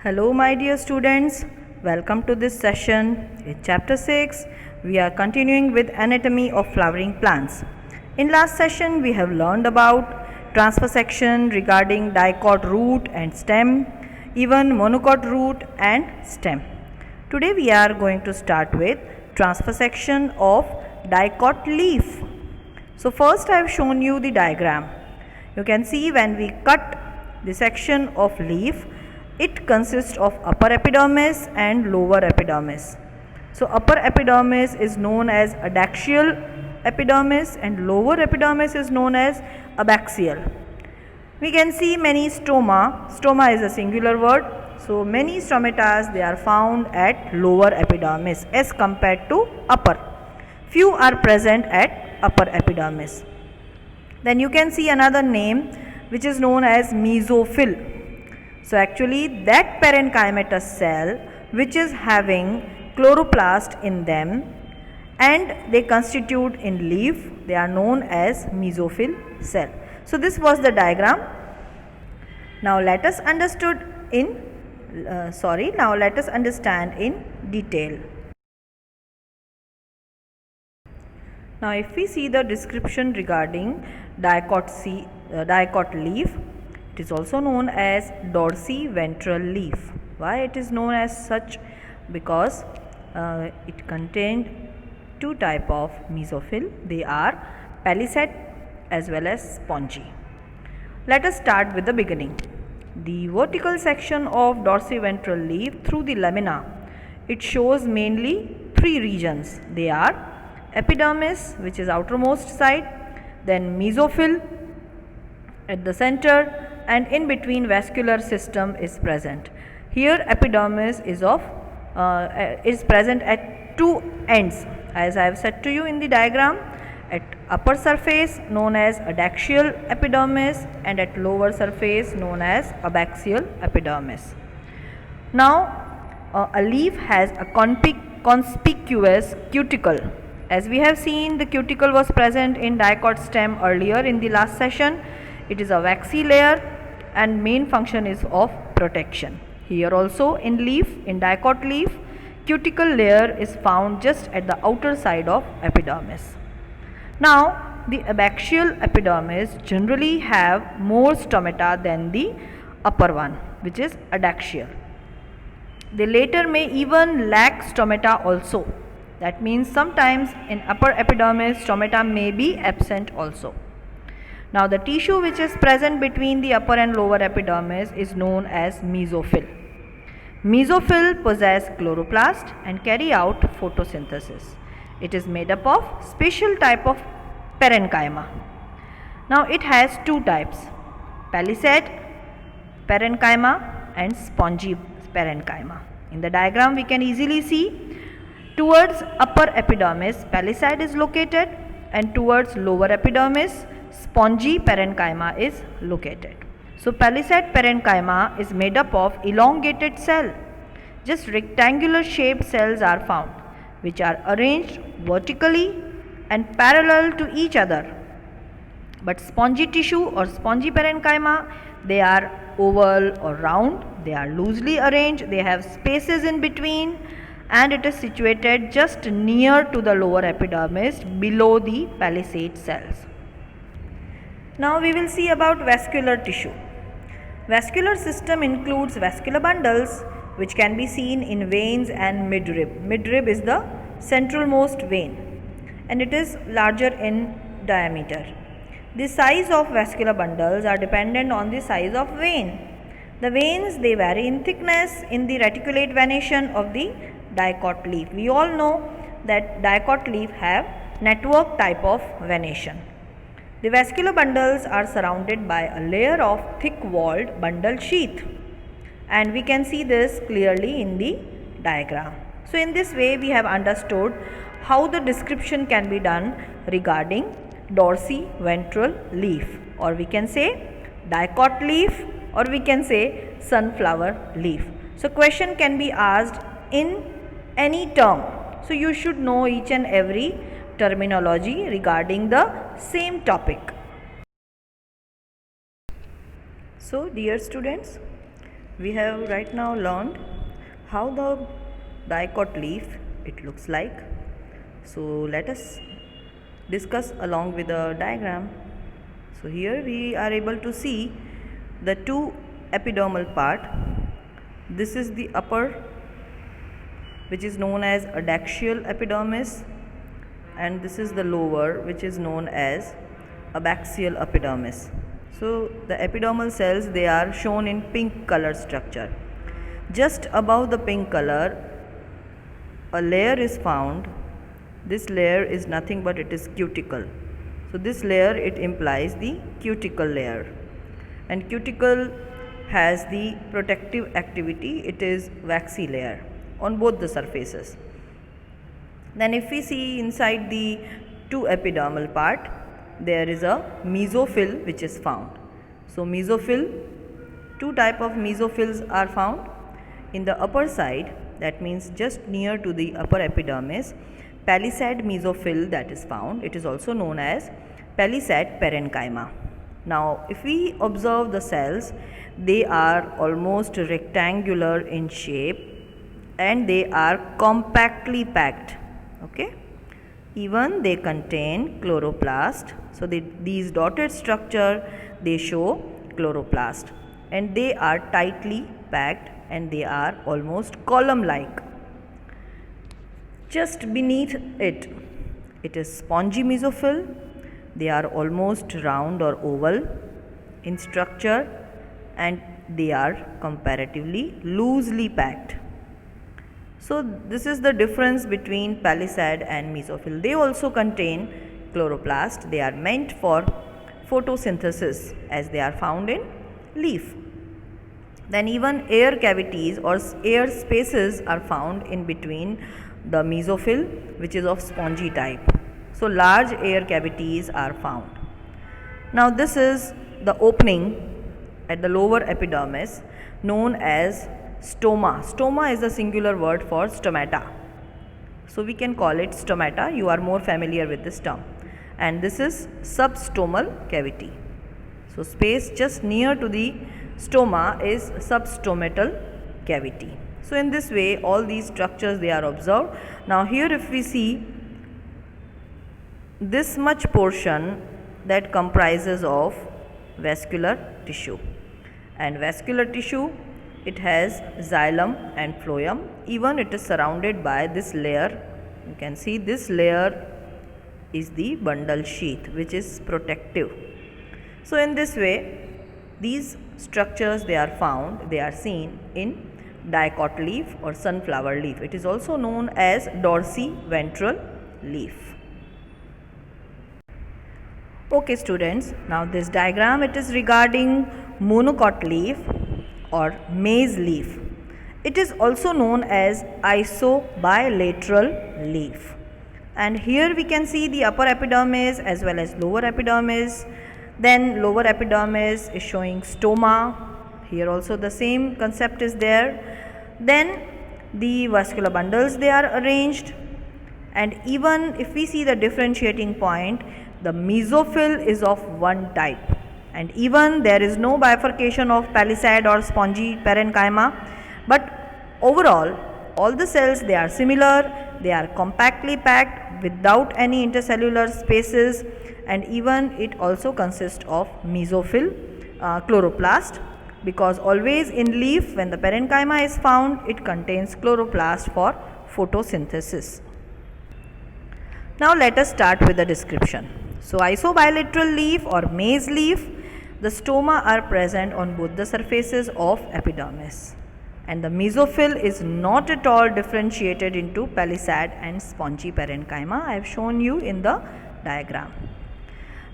Hello, my dear students. Welcome to this session. In chapter 6, we are continuing with anatomy of flowering plants. In last session, we have learned about transfer section regarding dicot root and stem, even monocot root and stem. Today, we are going to start with transfer section of dicot leaf. So, first I have shown you the diagram. You can see when we cut the section of leaf, it consists of upper epidermis and lower epidermis. So, upper epidermis is known as adaxial epidermis and lower epidermis is known as abaxial. We can see many stoma. Stoma is a singular word. So, many stomatas they are found at lower epidermis as compared to upper. Few are present at upper epidermis. Then you can see another name which is known as mesophyll. So, actually that parenchymatous cell which is having chloroplast in them and they constitute in leaf, they are known as mesophyll cell. So, this was the diagram. Now, let us understand in detail. Now, if we see the description regarding dicot leaf, it is also known as dorsiventral leaf. Why it is known as such? Because it contained two type of mesophyll. They are palisade as well as spongy. Let us start with the beginning. The vertical section of dorsiventral leaf through the lamina, it shows mainly three regions. They are epidermis, which is outermost side, then mesophyll at the center, and in between vascular system is present. Here epidermis is present at two ends, as I have said to you in the diagram, at upper surface known as adaxial epidermis and at lower surface known as abaxial epidermis. Now a leaf has a conspicuous cuticle. As we have seen, the cuticle was present in dicot stem earlier in the last session. It is a waxy layer and main function is of protection. Here also in leaf, in dicot leaf, cuticle layer is found just at the outer side of epidermis. Now, the abaxial epidermis generally have more stomata than the upper one, which is adaxial. The later may even lack stomata also. That means sometimes in upper epidermis stomata may be absent also. Now, the tissue which is present between the upper and lower epidermis is known as mesophyll. Mesophyll possess chloroplast and carry out photosynthesis. It is made up of special type of parenchyma. Now, it has two types, palisade parenchyma and spongy parenchyma. In the diagram we can easily see towards upper epidermis palisade is located and towards lower epidermis spongy parenchyma is located. So, palisade parenchyma is made up of elongated cell. Just rectangular shaped cells are found which are arranged vertically and parallel to each other. But spongy tissue or spongy parenchyma, they are oval or round, they are loosely arranged, they have spaces in between and it is situated just near to the lower epidermis below the palisade cells. Now, we will see about vascular tissue. Vascular system includes vascular bundles which can be seen in veins and midrib. Midrib is the centralmost vein and it is larger in diameter. The size of vascular bundles are dependent on the size of vein. The veins they vary in thickness in the reticulate venation of the dicot leaf. We all know that dicot leaf have network type of venation. The vascular bundles are surrounded by a layer of thick walled bundle sheath and we can see this clearly in the diagram. So, in this way we have understood how the description can be done regarding dorsiventral leaf, or we can say dicot leaf, or we can say sunflower leaf. So, question can be asked in any term. So, you should know each and every terminology regarding the same topic. So, dear students, we have right now learned how the dicot leaf it looks like. So let us discuss along with the diagram. So here we are able to see the two epidermal part. This is the upper, which is known as adaxial epidermis, and this is the lower, which is known as abaxial epidermis. So the epidermal cells, they are shown in pink color structure. Just above the pink color, a layer is found. This layer is nothing but it is cuticle. So this layer, it implies the cuticle layer, and cuticle has the protective activity. It is waxy layer on both the surfaces. Then if we see inside the two epidermal part, there is a mesophyll which is found. So mesophyll, two type of mesophylls are found. In the upper side, that means just near to the upper epidermis, palisade mesophyll that is found. It is also known as palisade parenchyma. Now if we observe the cells, they are almost rectangular in shape and they are compactly packed. Okay, even they contain chloroplast. So these dotted structure, they show chloroplast, and they are tightly packed and they are almost column like. Just beneath it, it is spongy mesophyll. They are almost round or oval in structure and they are comparatively loosely packed. So this is the difference between palisade and mesophyll. They also contain chloroplast. They are meant for photosynthesis as they are found in leaf. Then even air cavities or air spaces are found in between the mesophyll, which is of spongy type. So large air cavities are found. Now this is the opening at the lower epidermis known as stoma. Stoma is the singular word for stomata. So we can call it stomata. You are more familiar with this term. And this is substomal cavity. So space just near to the stoma is substomatal cavity. So in this way, all these structures, they are observed. Now here if we see this much portion, that comprises of vascular tissue, and vascular tissue, it has xylem and phloem. Even it is surrounded by this layer. You can see this layer is the bundle sheath, which is protective. So in this way, these structures, they are found, they are seen in dicot leaf or sunflower leaf. It is also known as dorsiventral leaf. Okay students, now this diagram, it is regarding monocot leaf or maize leaf. It is also known as isobilateral leaf. And here we can see the upper epidermis as well as lower epidermis. Then lower epidermis is showing stoma. Here also the same concept is there. Then the vascular bundles, they are arranged. And even if we see the differentiating point, the mesophyll is of one type. And even there is no bifurcation of palisade or spongy parenchyma, but overall all the cells, they are similar. They are compactly packed without any intercellular spaces, and even it also consists of mesophyll chloroplast, because always in leaf when the parenchyma is found, it contains chloroplast for photosynthesis. Now let us start with the description. So isobilateral leaf or maize leaf, the stoma are present on both the surfaces of epidermis, and the mesophyll is not at all differentiated into palisade and spongy parenchyma. I have shown you in the diagram.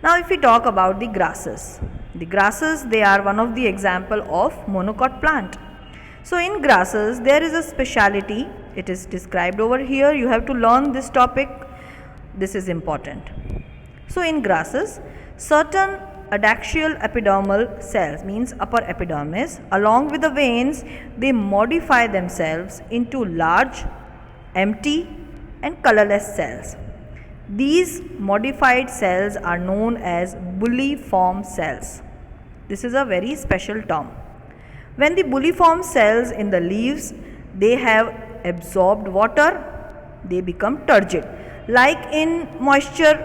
Now if we talk about the grasses, they are one of the example of monocot plant. So in grasses there is a speciality. It is described over here. You have to learn this topic. This is important. So in grasses, certain adaxial epidermal cells, means upper epidermis, along with the veins, they modify themselves into large, empty and colorless cells. These modified cells are known as bulliform cells. This is a very special term. When the bulliform cells in the leaves, they have absorbed water, they become turgid, like in moisture,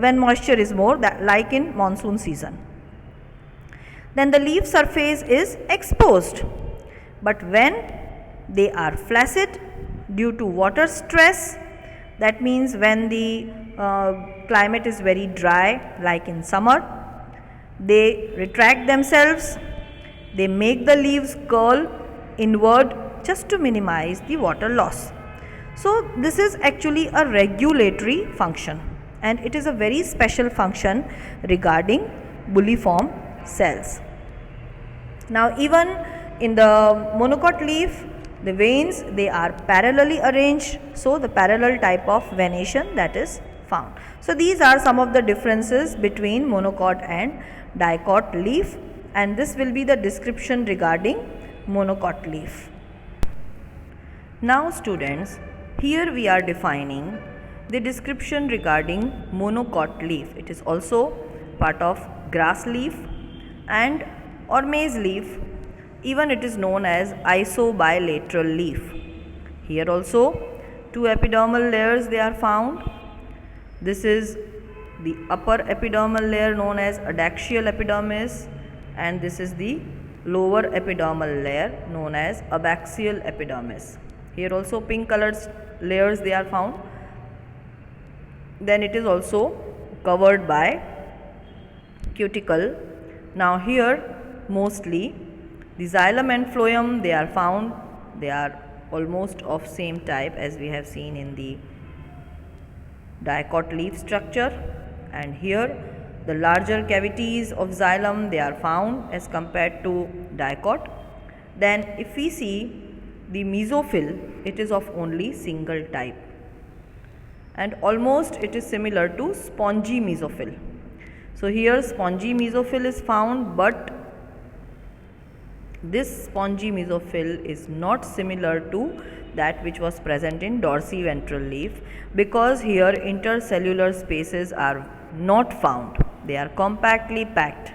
when moisture is more, like in monsoon season. Then the leaf surface is exposed, but when they are flaccid due to water stress, that means when the climate is very dry, like in summer, they retract themselves, they make the leaves curl inward just to minimize the water loss. So this is actually a regulatory function, and it is a very special function regarding bulliform cells. Now even in the monocot leaf, the veins, they are parallelly arranged, so the parallel type of venation that is found. So these are some of the differences between monocot and dicot leaf, and this will be the description regarding monocot leaf. Now students, here we are defining the description regarding monocot leaf. It is also part of grass leaf and or maize leaf. Even it is known as isobilateral leaf. Here also two epidermal layers they are found. This is the upper epidermal layer known as adaxial epidermis, and this is the lower epidermal layer known as abaxial epidermis. Here also pink colored layers they are found. Then it is also covered by cuticle. Now here mostly the xylem and phloem they are found. They are almost of same type as we have seen in the dicot leaf structure, and here the larger cavities of xylem they are found as compared to dicot. Then if we see the mesophyll, it is of only single type, and almost it is similar to spongy mesophyll. So here spongy mesophyll is found, but this spongy mesophyll is not similar to that which was present in dorsiventral leaf, because here intercellular spaces are not found, they are compactly packed.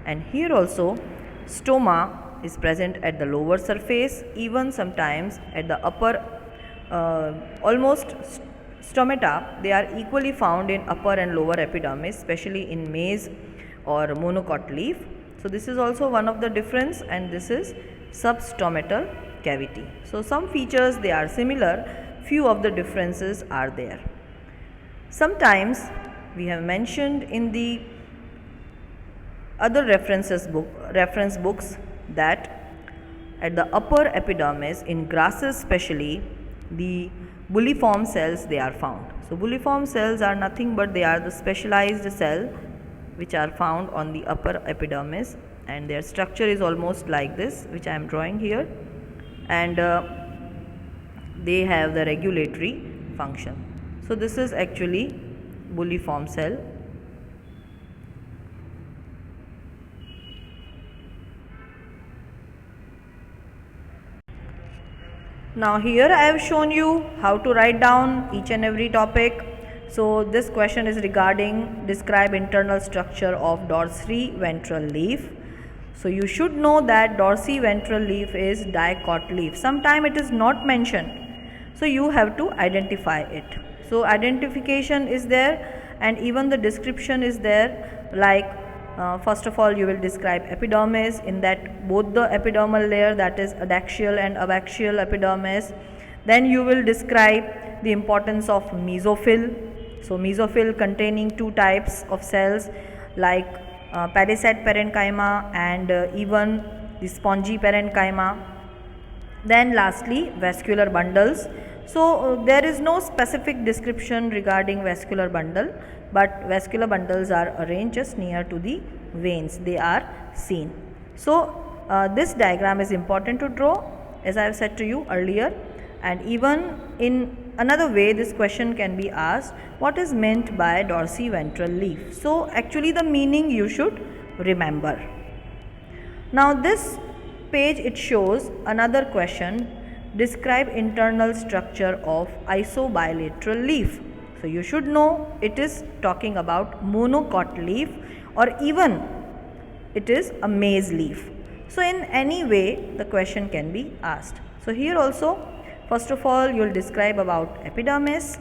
And here also stoma is present at the lower surface, even sometimes at the upper, almost stomata they are equally found in upper and lower epidermis, especially in maize or monocot leaf. So this is also one of the difference, and this is substomatal cavity. So some features they are similar, few of the differences are there. Sometimes we have mentioned in the other reference books that at the upper epidermis in grasses especially, the bulliform cells they are found. So bulliform cells are nothing but they are the specialized cell which are found on the upper epidermis, and their structure is almost like this which I am drawing here, and they have the regulatory function. So this is actually bulliform cell. Now here I have shown you how to write down each and every topic. So this question is regarding describe internal structure of dorsiventral leaf. So you should know that dorsiventral leaf is dicot leaf. Sometime it is not mentioned, so you have to identify it. So identification is there, and even the description is there, like first of all you will describe epidermis, in that both the epidermal layer, that is adaxial and abaxial epidermis. Then you will describe the importance of mesophyll. So mesophyll containing two types of cells, like palisade parenchyma and even the spongy parenchyma. Then lastly vascular bundles. So there is no specific description regarding vascular bundle, but vascular bundles are arranged just near to the veins, they are seen. So this diagram is important to draw, as I have said to you earlier, and even in another way this question can be asked, what is meant by dorsiventral leaf? So actually the meaning you should remember. Now this page it shows another question, describe internal structure of isobilateral leaf. So you should know it is talking about monocot leaf, or even it is a maize leaf. So in any way the question can be asked. So here also, first of all you will describe about epidermis,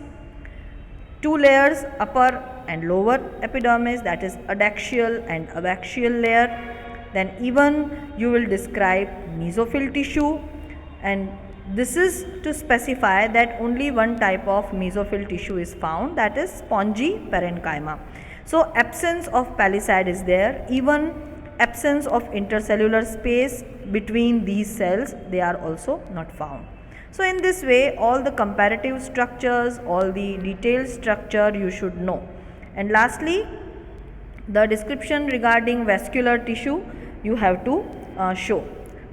two layers, upper and lower epidermis, that is adaxial and abaxial layer. Then even you will describe mesophyll tissue, and this is to specify that only one type of mesophyll tissue is found, that is spongy parenchyma. So absence of palisade is there, even absence of intercellular space between these cells, they are also not found. So in this way all the comparative structures, all the detailed structure you should know. And lastly, the description regarding vascular tissue you have to show.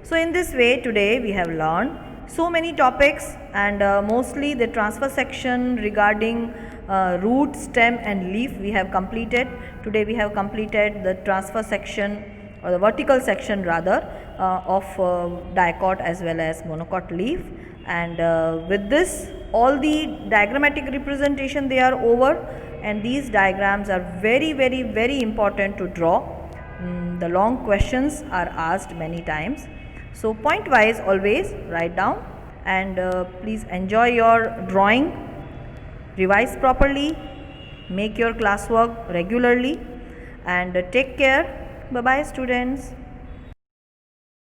So in this way today we have learned so many topics, and mostly the transfer section regarding root, stem and leaf we have completed. Today we have completed the transfer section, or the vertical section rather, of dicot as well as monocot leaf. And with this all the diagrammatic representation they are over, and these diagrams are very important to draw. The long questions are asked many times, so point wise always write down, and please enjoy your drawing, revise properly, make your classwork regularly, and take care. Bye bye students.